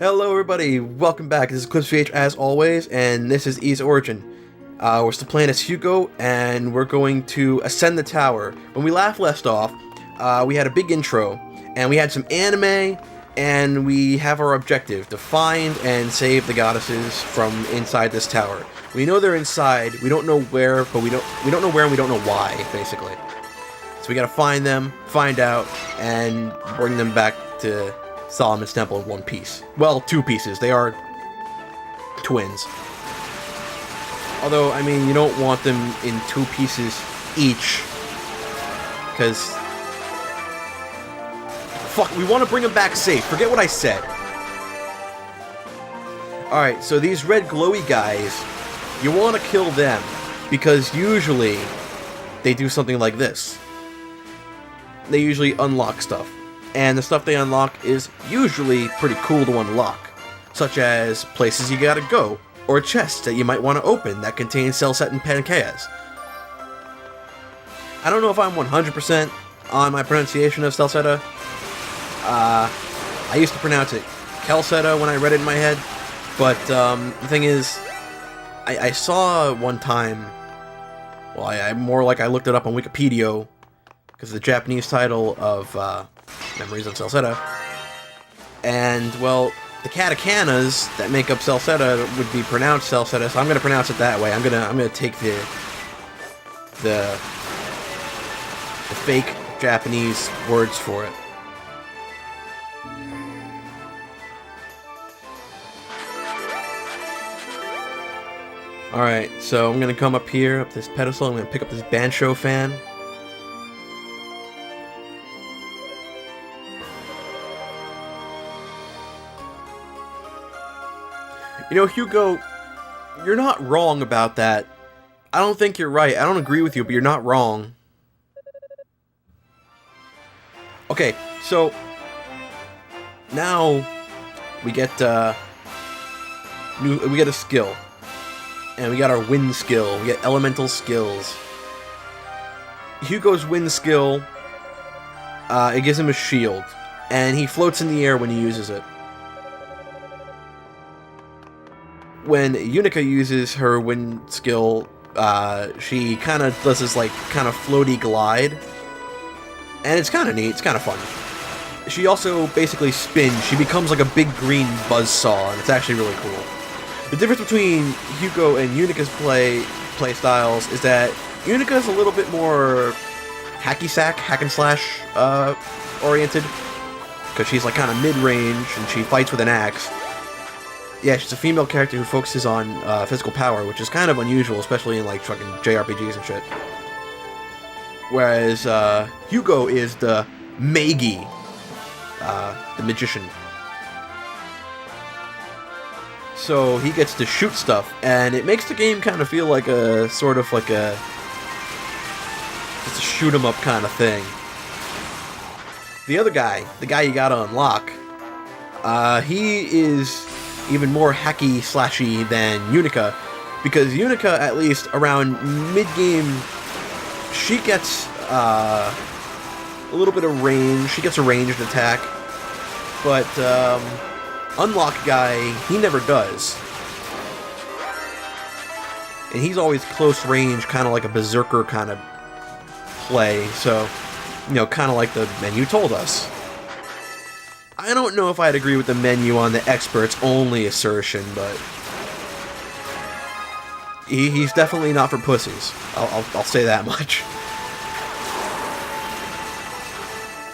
Hello everybody, welcome back. This is clipsvh as always, and this is E's Origin. We're still playing as Hugo, and we're going to ascend the tower. When we left off, we had a big intro, and we had some anime, and we have our objective, to find and save the goddesses from inside this tower. We know they're inside, we don't know where, but we don't know where and we don't know why, basically. So we gotta find them, find out, and bring them back to Solomon's Temple in one piece. Well, two pieces. They are twins. Although, I mean, you don't want them in two pieces each. Because... fuck, we want to bring them back safe. Forget what I said. Alright, so these red glowy guys, you want to kill them. Because usually, they do something like this. They usually unlock stuff. And the stuff they unlock is usually pretty cool to unlock, such as places you gotta go, or chests that you might want to open that contain Celset and Pancaeas. I don't know if I'm 100% on my pronunciation of Celceta. I used to pronounce it Kelceta when I read it in my head, but the thing is, I saw one time, well, I more like I looked it up on Wikipedia, because of the Japanese title of Memories of Celceta. And, well, the katakanas that make up Celceta would be pronounced Celceta, so I'm gonna pronounce it that way. I'm gonna take the fake Japanese words for it. Alright, so I'm gonna come up here, up this pedestal, I'm gonna pick up this Bancho fan. You know, Hugo, you're not wrong about that. I don't think you're right. I don't agree with you, but you're not wrong. Okay, so now we get a skill, and we got our wind skill. We get elemental skills. Hugo's wind skill, it gives him a shield, and he floats in the air when he uses it. When Unica uses her wind skill, she kind of does this, like, kind of floaty glide. And it's kind of neat, it's kind of fun. She also basically spins, she becomes like a big green buzzsaw, and it's actually really cool. The difference between Hugo and Unica's play styles is that Unica's a little bit more hacky-sack, hack-and-slash oriented. Because she's like kind of mid-range, and she fights with an axe. Yeah, she's a female character who focuses on physical power, which is kind of unusual, especially in, like, fucking JRPGs and shit. Whereas, Hugo is the Magi, the magician. So, he gets to shoot stuff, and it makes the game kind of feel like a, sort of like a, just a shoot-'em-up kind of thing. The other guy, the guy you gotta unlock, he is even more hacky-slashy than Unica, because Unica, at least around mid-game, she gets a little bit of range. She gets a ranged attack, but Unlock guy, he never does. And he's always close range, kind of like a berserker kind of play, so, you know, kind of like the menu told us. I don't know if I'd agree with the menu on the experts-only assertion, but he's definitely not for pussies. I'll say that much.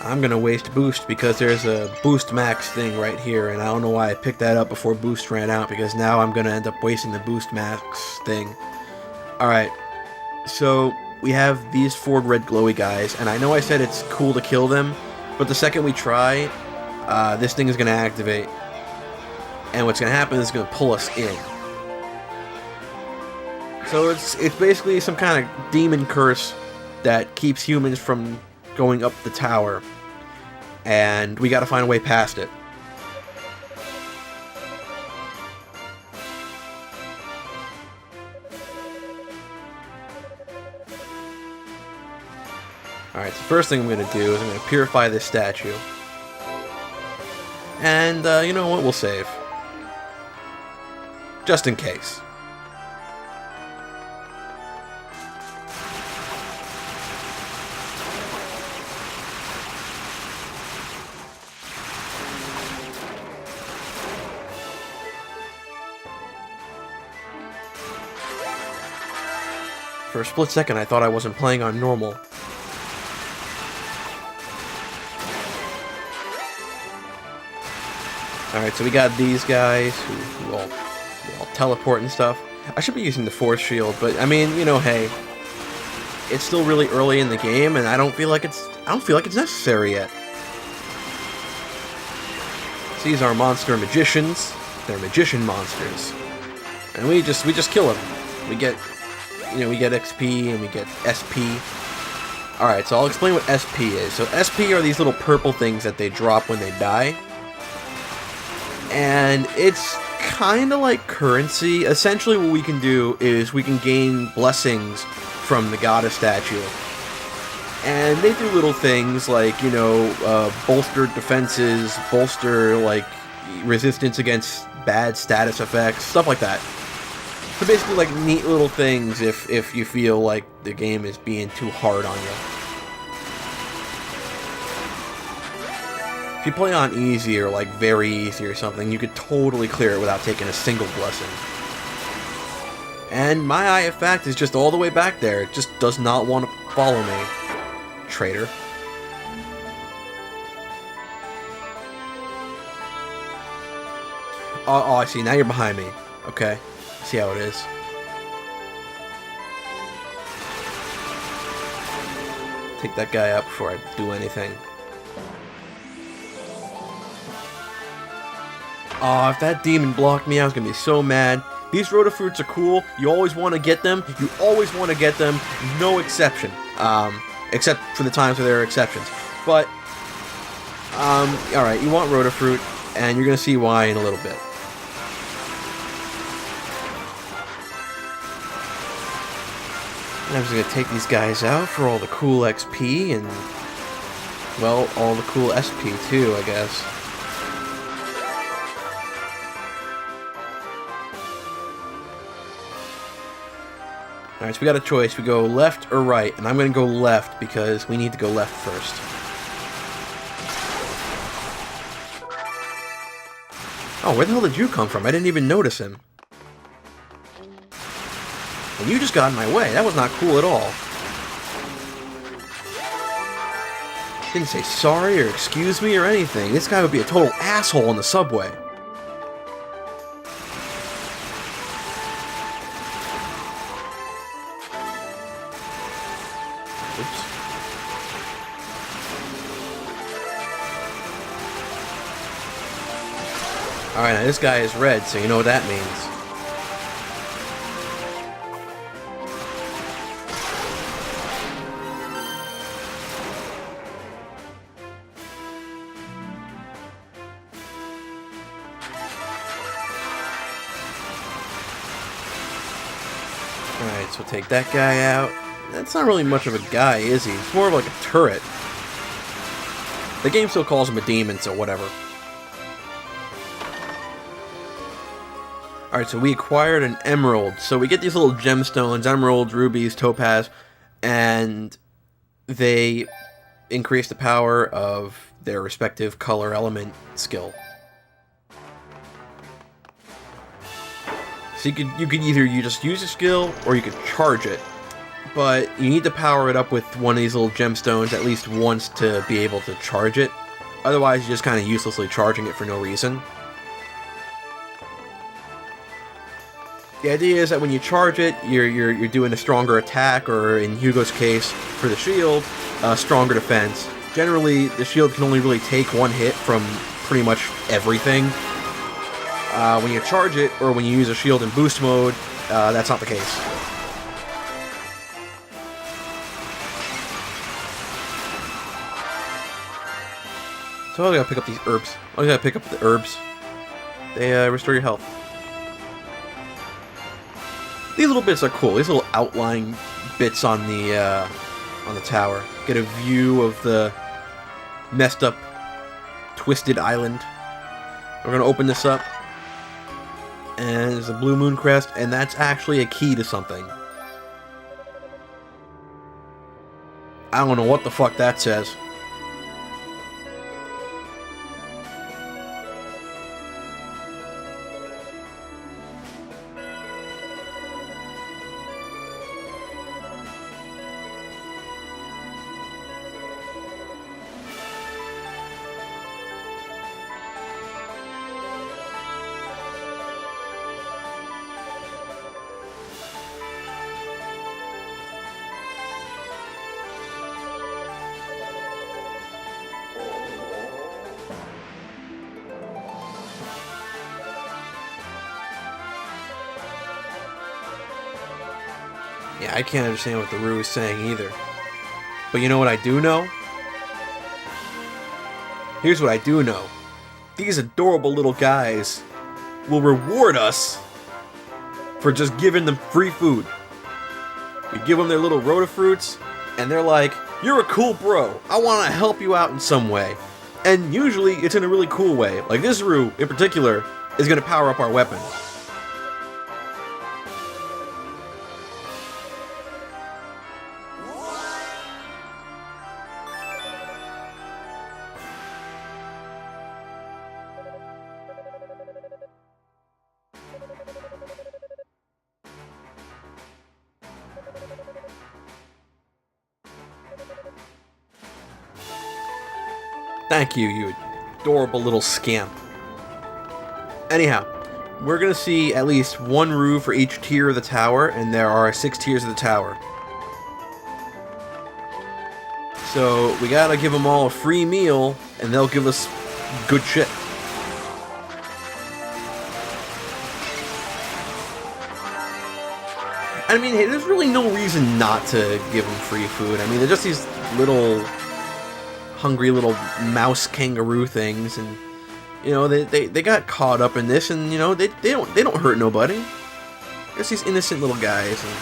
I'm gonna waste boost because there's a boost max thing right here, and I don't know why I picked that up before boost ran out, because now I'm gonna end up wasting the boost max thing. Alright, so we have these four red glowy guys, and I know I said it's cool to kill them, but the second we try, this thing is going to activate, and what's going to happen is it's going to pull us in. So it's basically some kind of demon curse that keeps humans from going up the tower, and we got to find a way past it. Alright, so the first thing I'm going to do is I'm going to purify this statue. And, you know what, we'll save. Just in case. For a split second, I thought I wasn't playing on normal. Alright, so we got these guys who all teleport and stuff. I should be using the Force Shield, but I mean, you know, hey, it's still really early in the game, and I don't feel like it's necessary yet. So these are monster magicians. They're magician monsters, and we just kill them. We get, you know, we get XP and we get SP. Alright, so I'll explain what SP is. So SP are these little purple things that they drop when they die. And it's kind of like currency. Essentially what we can do is we can gain blessings from the goddess statue. And they do little things like, you know, bolster defenses, bolster, like, resistance against bad status effects, stuff like that. So basically, like, neat little things if you feel like the game is being too hard on you. If you play on easy or, like, very easy or something, you could totally clear it without taking a single blessing. And my Eye of Fact is just all the way back there. It just does not want to follow me. Traitor. Oh, I see. Now you're behind me. Okay. See how it is. Take that guy out before I do anything. Oh, if that demon blocked me, I was gonna be so mad. These Rotafruits are cool. You always want to get them. You always want to get them. No exception. Except for the times where there are exceptions. But, alright, you want Rotafruit, and you're gonna see why in a little bit. And I'm just gonna take these guys out for all the cool XP and, well, all the cool SP too, I guess. Alright, so we got a choice. We go left or right, and I'm gonna go left because we need to go left first. Oh, where the hell did you come from? I didn't even notice him. And you just got in my way. That was not cool at all. Didn't say sorry or excuse me or anything. This guy would be a total asshole in the subway. Oops. Alright, now this guy is red, so you know what that means. Alright, so take that guy out. That's not really much of a guy, is he? It's more of like a turret. The game still calls him a demon, so whatever. Alright, so we acquired an emerald. So we get these little gemstones, emeralds, rubies, topaz, and they increase the power of their respective color element skill. So you could either just use a skill or you could charge it, but you need to power it up with one of these little gemstones at least once to be able to charge it. Otherwise, you're just kind of uselessly charging it for no reason. The idea is that when you charge it, you're doing a stronger attack, or in Hugo's case, for the shield, stronger defense. Generally, the shield can only really take one hit from pretty much everything. When you charge it, or when you use a shield in boost mode, that's not the case. So I gotta pick up these herbs. I gotta pick up the herbs. They restore your health. These little bits are cool. These little outline bits on the tower. Get a view of the messed up, twisted island. We're gonna open this up, and there's a blue moon crest, and that's actually a key to something. I don't know what the fuck that says. Yeah, I can't understand what the Roo is saying either. But you know what I do know? Here's what I do know. These adorable little guys will reward us for just giving them free food. We give them their little Rotafruits, and they're like, "You're a cool bro. I want to help you out in some way." And usually it's in a really cool way. Like this Roo, in particular, is going to power up our weapon. Thank you, you adorable little scamp. Anyhow, we're gonna see at least one Roo for each tier of the tower, and there are 6 tiers of the tower. So we gotta give them all a free meal, and they'll give us good shit. I mean, hey, there's really no reason not to give them free food. I mean, they're just these little hungry little mouse kangaroo things, and you know they got caught up in this, and you know they don't hurt nobody. Just these innocent little guys, and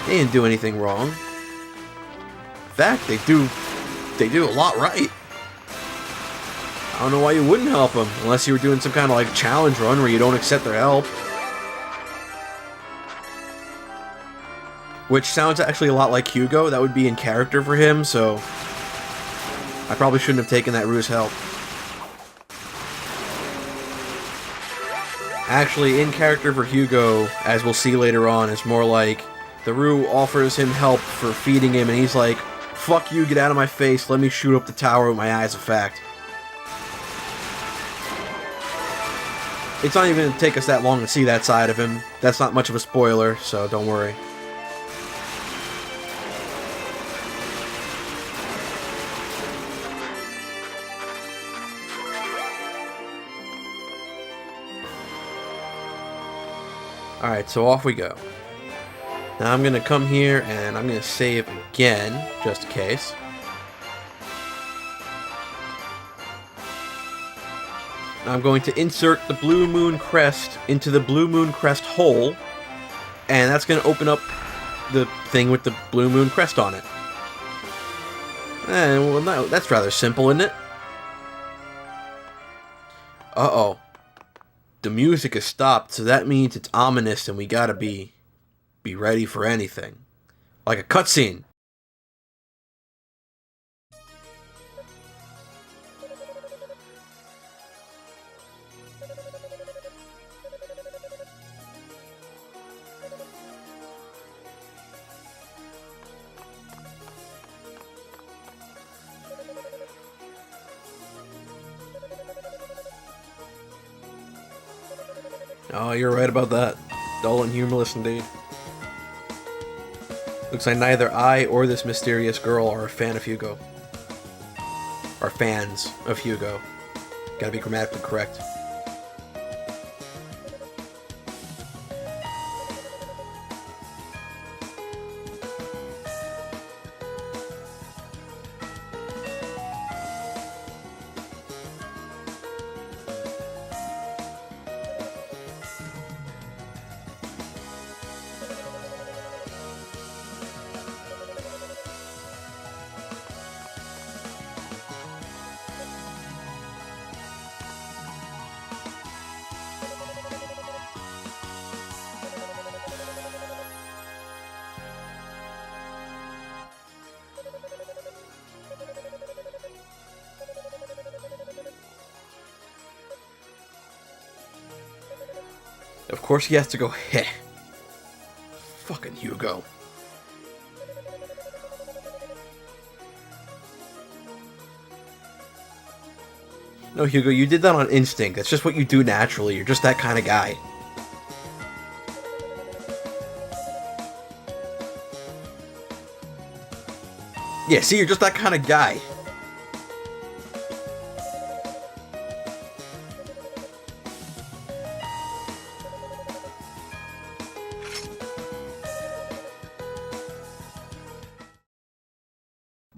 they didn't do anything wrong. In fact, they do a lot right. I don't know why you wouldn't help them unless you were doing some kind of like challenge run where you don't accept their help. Which sounds actually a lot like Hugo. That would be in character for him, so I probably shouldn't have taken that Roo's help. Actually, in character for Hugo, as we'll see later on, is more like the Roo offers him help for feeding him, and he's like, "Fuck you, get out of my face, let me shoot up the tower with my eyes of fact." It's not even going to take us that long to see that side of him. That's not much of a spoiler, so don't worry. Alright, so off we go. Now I'm going to come here and I'm going to save again, just in case. I'm going to insert the Blue Moon Crest into the Blue Moon Crest hole, and that's going to open up the thing with the Blue Moon Crest on it. Well, no, that's rather simple, isn't it? Uh-oh. The music has stopped, so that means it's ominous and we gotta be ready for anything. Like a cutscene. Oh, you're right about that. Dull and humorless indeed. Looks like neither I or this mysterious girl are a fan of Hugo. Are fans of Hugo. Gotta be grammatically correct. Of course he has to go, heh. Fucking Hugo. No, Hugo, you did that on instinct. That's just what you do naturally. You're just that kind of guy. Yeah, see, you're just that kind of guy.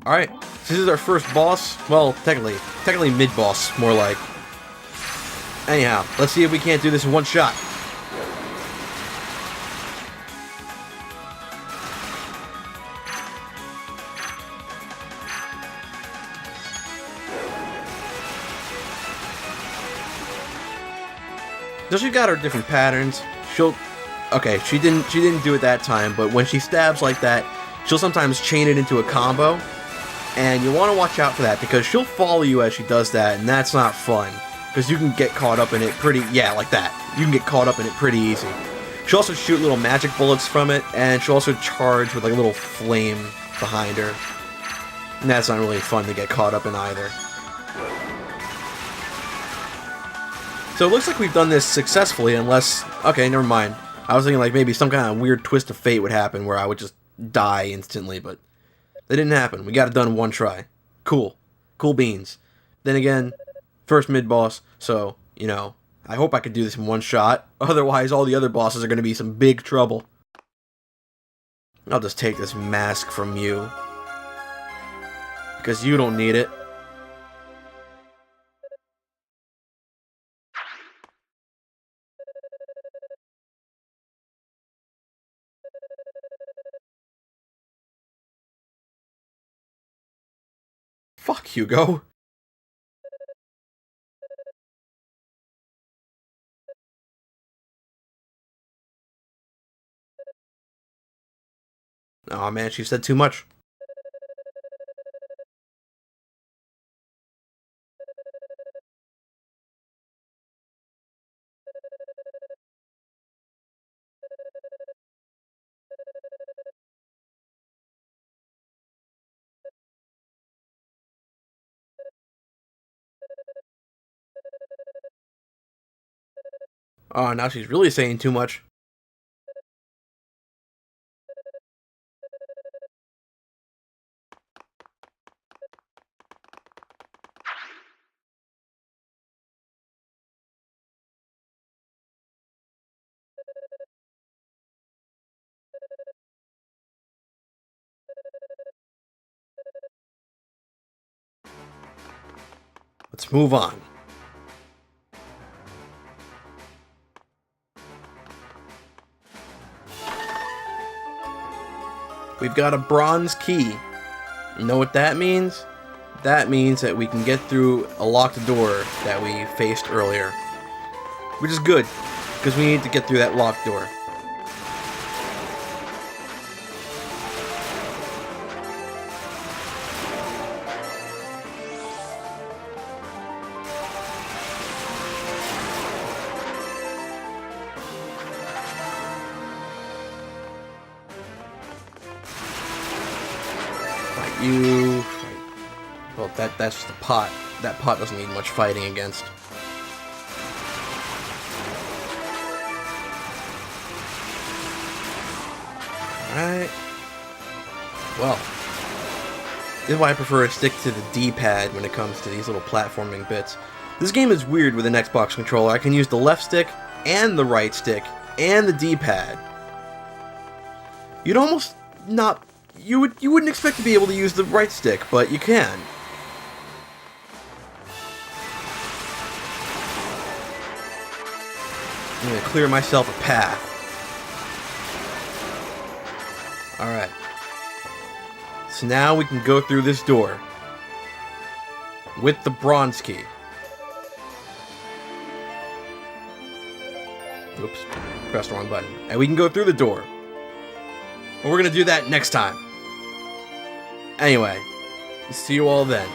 Alright, so this is our first boss. Well, technically mid-boss, more like. Anyhow, let's see if we can't do this in one shot. So she got her different patterns. Okay, she didn't do it that time, but when she stabs like that, she'll sometimes chain it into a combo. And you want to watch out for that, because she'll follow you as she does that, and that's not fun. Because you can get caught up in it yeah, like that. You can get caught up in it pretty easy. She'll also shoot little magic bullets from it, and she'll also charge with like a little flame behind her. And that's not really fun to get caught up in either. So it looks like we've done this successfully, unless... Okay, never mind. I was thinking like maybe some kind of weird twist of fate would happen where I would just die instantly, but... That didn't happen. We got it done in one try. Cool. Cool beans. Then again, first mid-boss, so, you know, I hope I could do this in one shot. Otherwise, all the other bosses are going to be some big trouble. I'll just take this mask from you. Because you don't need it. Fuck, Hugo. Aw, man, she said too much. Oh, now she's really saying too much. Let's move on. We've got a bronze key. You know what that means? That means that we can get through a locked door that we faced earlier. Which is good, because we need to get through that locked door. You fight. Well, that's just a pot. That pot doesn't need much fighting against. Alright. Well, this is why I prefer to stick to the D-pad when it comes to these little platforming bits. This game is weird with an Xbox controller. I can use the left stick and the right stick and the D-pad. You'd almost not... You wouldn't expect to be able to use the right stick, but you can. I'm gonna clear myself a path. Alright. So now we can go through this door. With the bronze key. Oops. Pressed the wrong button. And we can go through the door. But we're gonna do that next time. Anyway, see you all then.